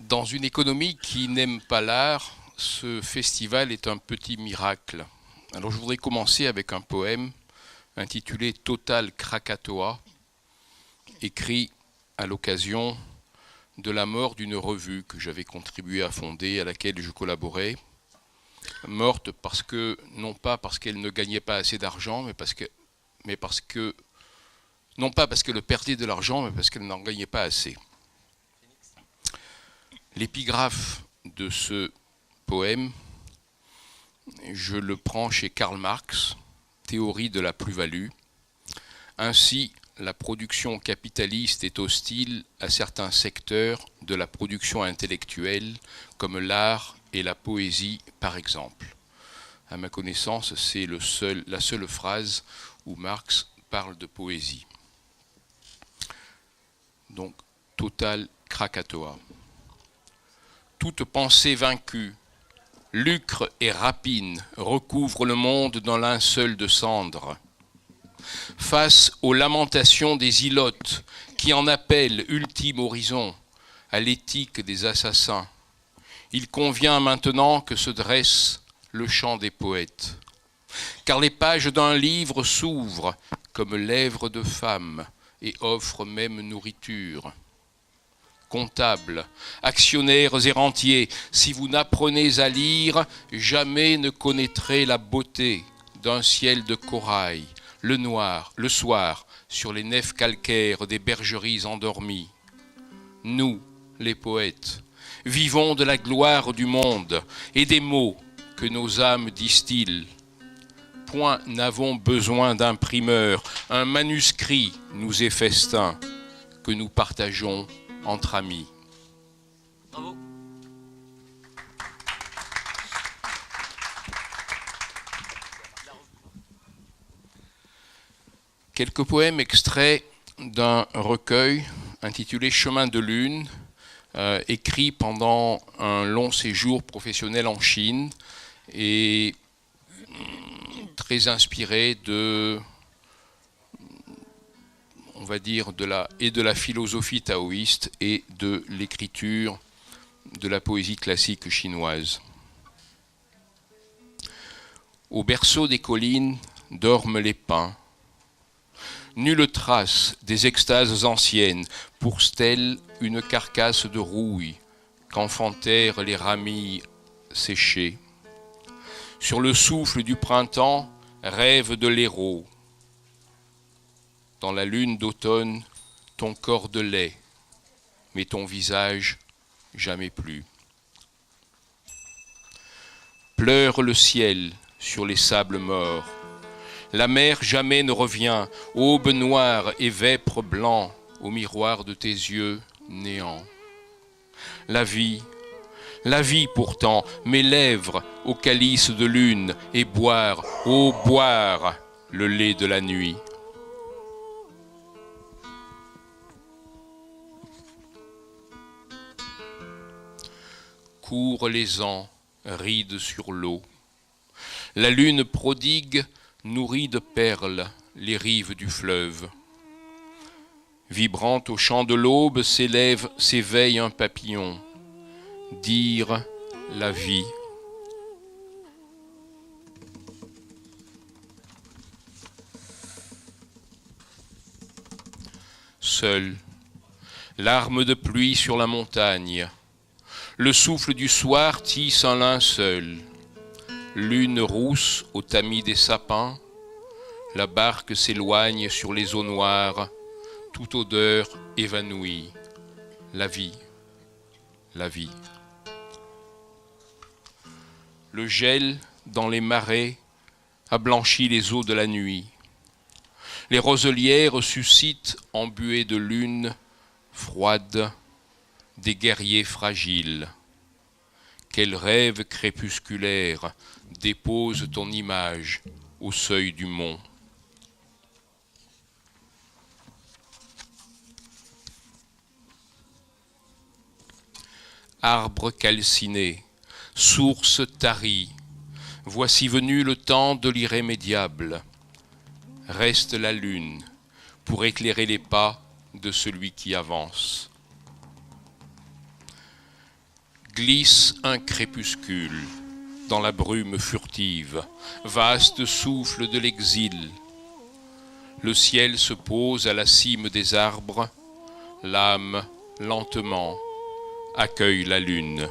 Dans une économie qui n'aime pas l'art, ce festival est un petit miracle. Alors je voudrais commencer avec un poème intitulé Total Krakatoa, écrit à l'occasion de la mort d'une revue que j'avais contribué à fonder, à laquelle je collaborais, morte parce que, non pas parce qu'elle ne gagnait pas assez d'argent, non pas parce qu'elle perdait de l'argent, mais parce qu'elle n'en gagnait pas assez. L'épigraphe de ce poème, je le prends chez Karl Marx, Théorie de la plus-value. Ainsi, la production capitaliste est hostile à certains secteurs de la production intellectuelle, comme l'art et la poésie, par exemple. À ma connaissance, c'est la seule phrase où Marx parle de poésie. Donc, Total Krakatoa. Toute pensée vaincue, lucre et rapine recouvrent le monde d'un linceul de cendres. Face aux lamentations des ilotes qui en appellent ultime horizon à l'éthique des assassins, il convient maintenant que se dresse le chant des poètes. Car les pages d'un livre s'ouvrent comme lèvres de femme et offrent même nourriture. Comptables, actionnaires et rentiers, si vous n'apprenez à lire, jamais ne connaîtrez la beauté d'un ciel de corail, le soir, sur les nefs calcaires des bergeries endormies. Nous, les poètes, vivons de la gloire du monde et des mots que nos âmes distillent. Point n'avons besoin d'imprimeur, un manuscrit nous est festin, que nous partageons entre amis. Bravo. Quelques poèmes extraits d'un recueil intitulé Chemin de lune, écrit pendant un long séjour professionnel en Chine et très inspiré de la philosophie taoïste et de l'écriture de la poésie classique chinoise. Au berceau des collines dorment les pins. Nulle trace des extases anciennes pour stèle une carcasse de rouille qu'enfantèrent les ramilles séchées. Sur le souffle du printemps rêve de l'héros. Dans la lune d'automne, ton corps de lait, mais ton visage jamais plus. Pleure le ciel sur les sables morts. La mer jamais ne revient, aube noire et vêpres blancs au miroir de tes yeux néants. La vie pourtant, mes lèvres au calice de lune et boire, ô boire, le lait de la nuit. Courent les ans, rides sur l'eau. La lune prodigue nourrit de perles les rives du fleuve. Vibrant au chant de l'aube s'éveille un papillon, dire la vie. Seul, larmes de pluie sur la montagne, le souffle du soir tisse un linceul. Lune rousse au tamis des sapins, la barque s'éloigne sur les eaux noires, toute odeur évanouie. La vie, la vie. Le gel dans les marais a blanchi les eaux de la nuit. Les roselières suscitent en buée de lune froide des guerriers fragiles. Quel rêve crépusculaire dépose ton image au seuil du mont. Arbre calciné, source tarie, voici venu le temps de l'irrémédiable. Reste la lune pour éclairer les pas de celui qui avance. Glisse un crépuscule dans la brume furtive, vaste souffle de l'exil. Le ciel se pose à la cime des arbres, l'âme, lentement, accueille la lune.